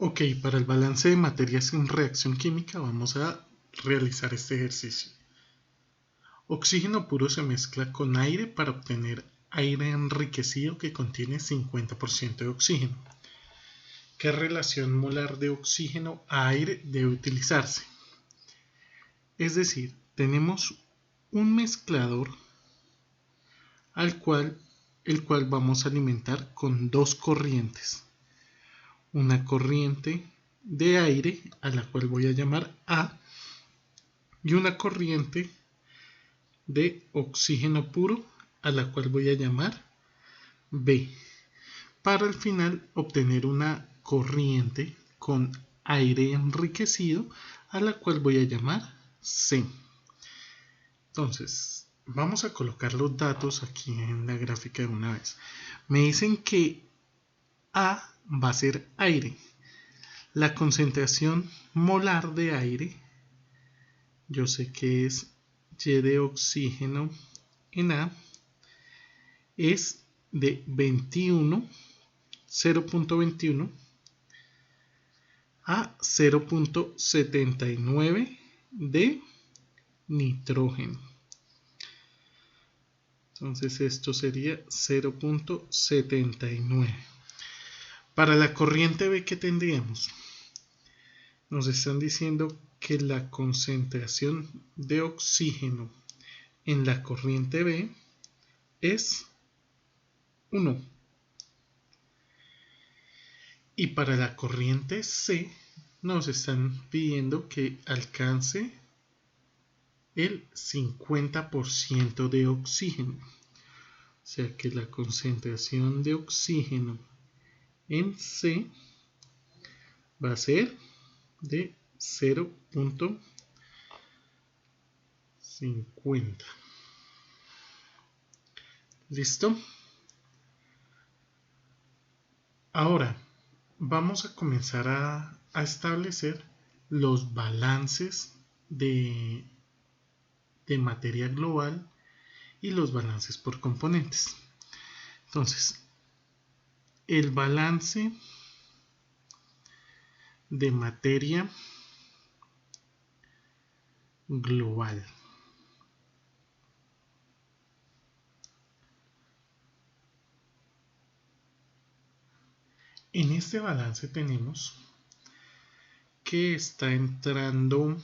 Ok, para el balance de materias en reacción química vamos a realizar este ejercicio. Oxígeno puro se mezcla con aire para obtener aire enriquecido que contiene 50% de oxígeno. ¿Qué relación molar de oxígeno a aire debe utilizarse? Es decir, tenemos un mezclador el cual vamos a alimentar con dos corrientes. Una corriente de aire, a la cual voy a llamar A, y una corriente de oxígeno puro, a la cual voy a llamar B, para al final obtener una corriente con aire enriquecido, a la cual voy a llamar C. Entonces, vamos a colocar los datos aquí en la gráfica de una vez. Me dicen que A va a ser aire. La concentración molar de aire, yo sé que es Y de oxígeno en A, es de 0.21 a 0.79 de nitrógeno. Entonces esto sería 0.79. Para la corriente B, ¿qué tendríamos? Nos están diciendo que la concentración de oxígeno en la corriente B es 1. Y para la corriente C nos están pidiendo que alcance el 50% de oxígeno. O sea que la concentración de oxígeno en C va a ser de 0.50. ¿Listo? Ahora vamos a comenzar a establecer los balances de materia global y los balances por componentes. Entonces, el balance de materia global. En este balance tenemos que está entrando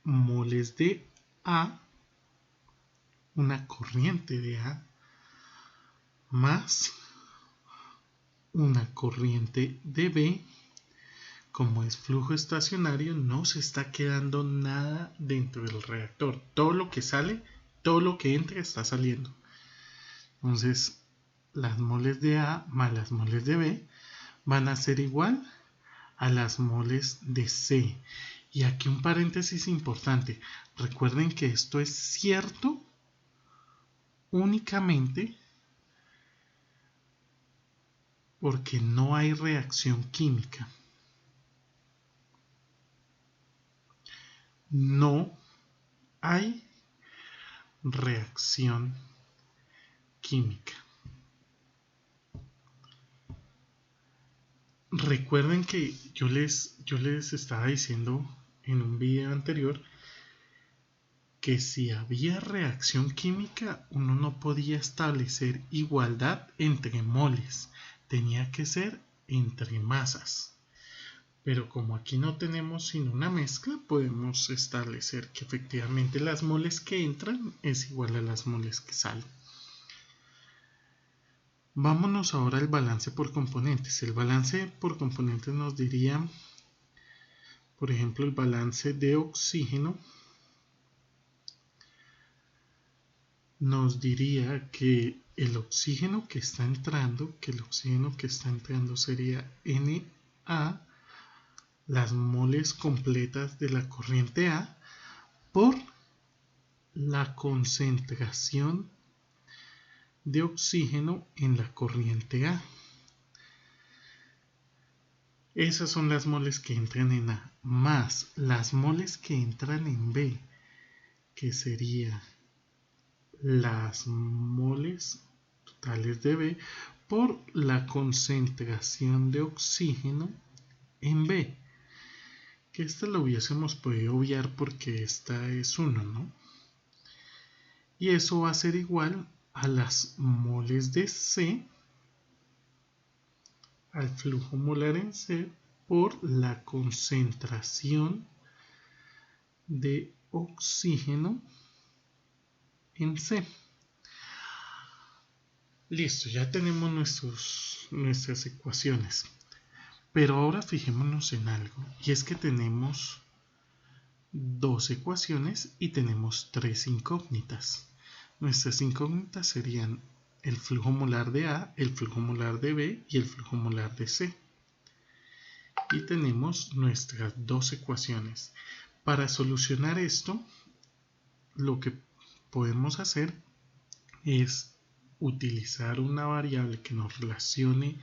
moles de A, una corriente de A, más una corriente de B. Como es flujo estacionario, no se está quedando nada dentro del reactor. Todo lo que sale, todo lo que entra está saliendo. Entonces, las moles de A más las moles de B van a ser igual a las moles de C. Y aquí un paréntesis importante. Recuerden que esto es cierto únicamente porque no hay reacción química. No hay reacción química. Recuerden que yo les estaba diciendo en un video anterior que si había reacción química uno no podía establecer igualdad entre moles, tenía que ser entre masas. Pero como aquí no tenemos sino una mezcla, podemos establecer que efectivamente las moles que entran es igual a las moles que salen. Vámonos ahora al balance por componentes. El balance por componentes nos diría, por ejemplo, el balance de oxígeno nos diría que el oxígeno que está entrando, sería Na, las moles completas de la corriente A, por la concentración de oxígeno en la corriente A. Esas son las moles que entran en A, más las moles que entran en B, que sería las moles totales de B por la concentración de oxígeno en B. Que esta lo hubiésemos podido obviar porque esta es 1, ¿no? Y eso va a ser igual a las moles de C, al flujo molar en C, por la concentración de oxígeno en C. Listo, ya tenemos nuestras ecuaciones. Pero ahora fijémonos en algo, y es que tenemos dos ecuaciones y tenemos tres incógnitas. Nuestras incógnitas serían el flujo molar de A, el flujo molar de B y el flujo molar de C. Y tenemos nuestras dos ecuaciones. Para solucionar esto, lo que podemos hacer es utilizar una variable que nos relacione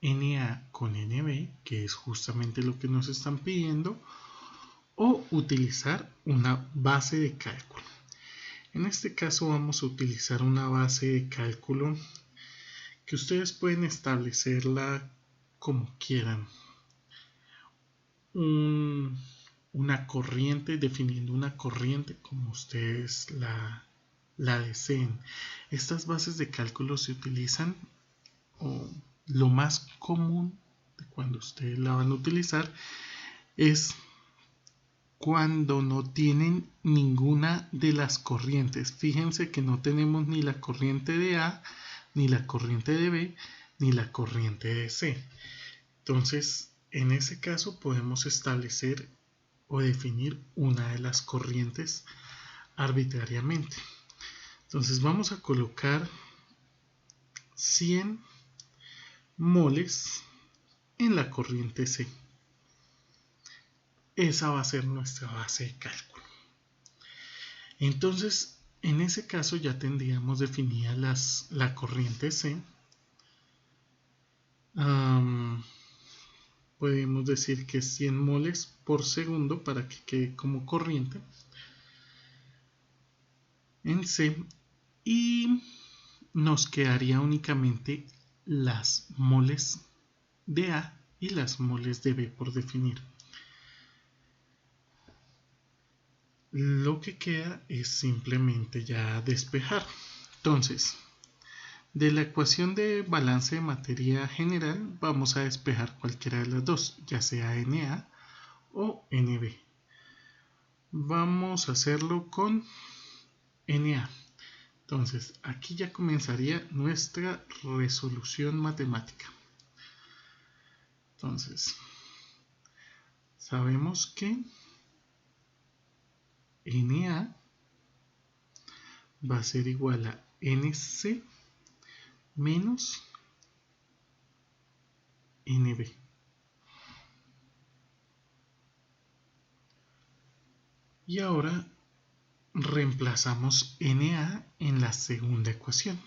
NA con NB, que es justamente lo que nos están pidiendo, o utilizar una base de cálculo. En este caso vamos a utilizar una base de cálculo que ustedes pueden establecerla como quieran. Una corriente, definiendo una corriente como ustedes la deseen. Estas bases de cálculo se utilizan, o lo más común de cuando ustedes la van a utilizar es cuando no tienen ninguna de las corrientes. Fíjense que no tenemos ni la corriente de A, ni la corriente de B, ni la corriente de C. Entonces, en ese caso podemos establecer o definir una de las corrientes arbitrariamente. Entonces vamos a colocar 100 moles en la corriente C. Esa va a ser nuestra base de cálculo. Entonces, en ese caso ya tendríamos definida la corriente C. Podemos decir que es 100 moles por segundo para que quede como corriente en C, y nos quedaría únicamente las moles de A y las moles de B por definir. Lo que queda es simplemente ya despejar. Entonces, de la ecuación de balance de materia general vamos a despejar cualquiera de las dos, ya sea Na o Nb. Vamos a hacerlo con Na. Entonces, aquí ya comenzaría nuestra resolución matemática. Entonces, sabemos que Na va a ser igual a Nc menos Nb. Y ahora reemplazamos Na en la segunda ecuación,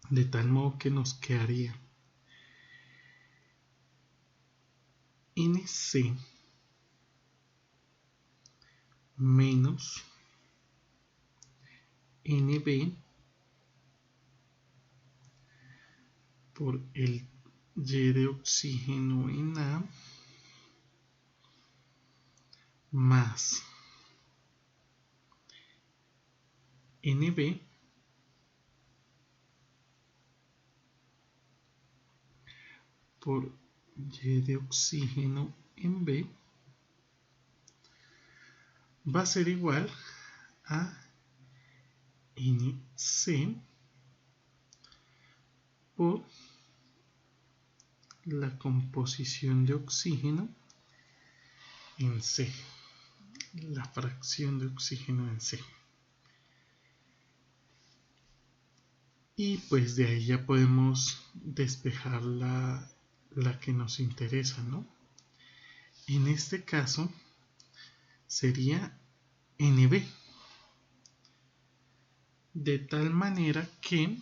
de tal modo que nos quedaría Nc menos Nb por el Y de oxígeno en A más Nb por Y de oxígeno en B va a ser igual a Nc por la composición de oxígeno en C, la fracción de oxígeno en C. Y pues de ahí ya podemos despejar la que nos interesa, ¿no? En este caso sería Nb, de tal manera que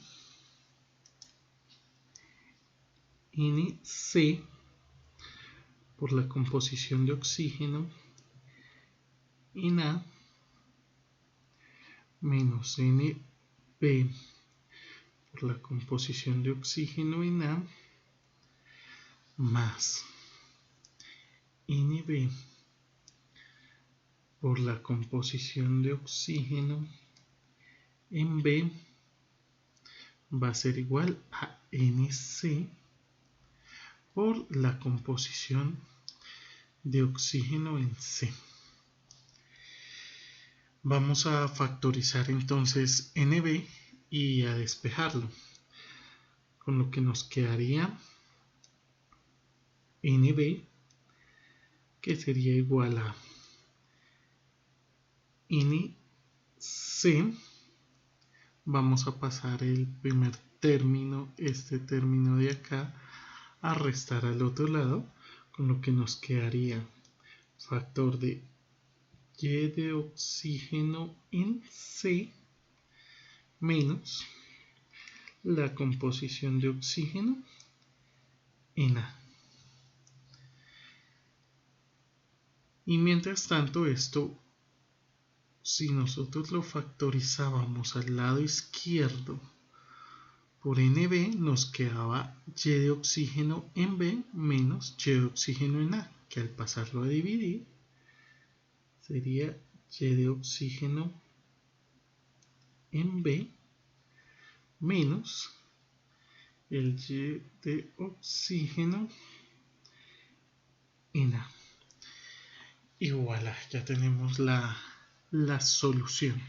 Nc por la composición de oxígeno en A menos Nb por la composición de oxígeno en A más NB por la composición de oxígeno en B va a ser igual a NC por la composición de oxígeno en C. Vamos a factorizar entonces NB y a despejarlo, con lo que nos quedaría NB, que sería igual a NC. Vamos a pasar el primer término, este término de acá, a restar al otro lado, con lo que nos quedaría factor de Y de oxígeno en C menos la composición de oxígeno en A. Y mientras tanto, esto, si nosotros lo factorizábamos al lado izquierdo por NB, nos quedaba Y de oxígeno en B menos Y de oxígeno en A, que al pasarlo a dividir sería Y de oxígeno en B menos el Y de oxígeno en A. Y voilà, ya tenemos la solución.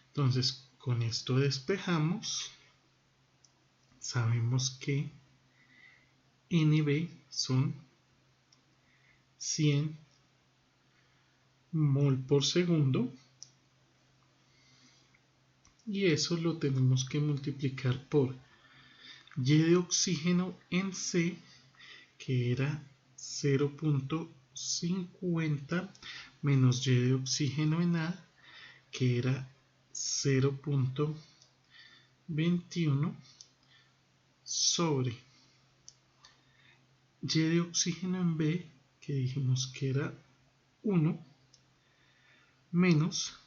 Entonces, con esto despejamos. Sabemos que NB son 100 mol por segundo. Y eso lo tenemos que multiplicar por Y de oxígeno en C, que era 0.50 menos Y de oxígeno en A, que era 0.21 sobre Y de oxígeno en B, que dijimos que era 1, menos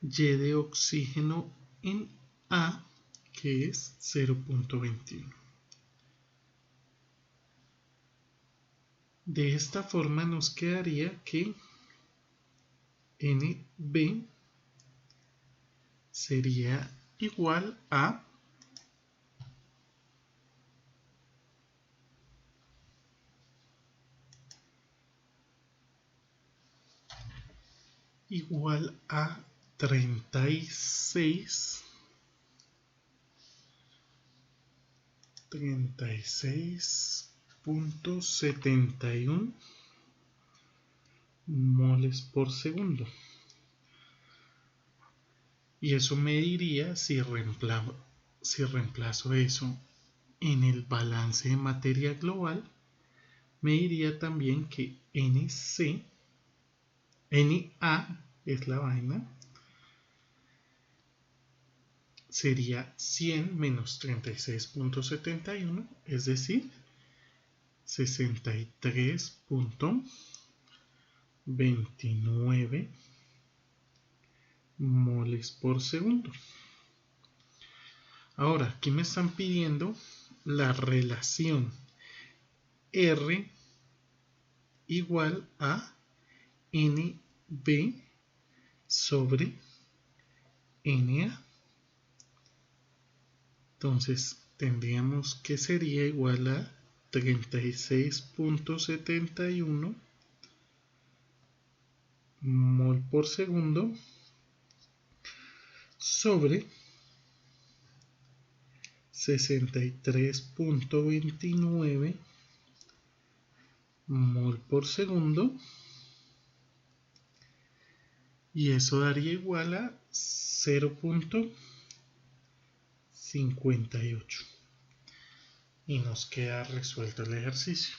Y de oxígeno en A, que es 0.21. De esta forma nos quedaría que NB sería igual a igual a 36.71 moles por segundo. Y eso me diría, si reemplazo eso en el balance de materia global, me diría también que Na es la vaina, sería 100 menos 36.71, es decir, 63.29 moles por segundo. Ahora, aquí me están pidiendo la relación R igual a NB sobre Na. Entonces, tendríamos que sería igual a 36.71 mol por segundo sobre 63.29 mol por segundo, y eso daría igual a 0.58 y nos queda resuelto el ejercicio.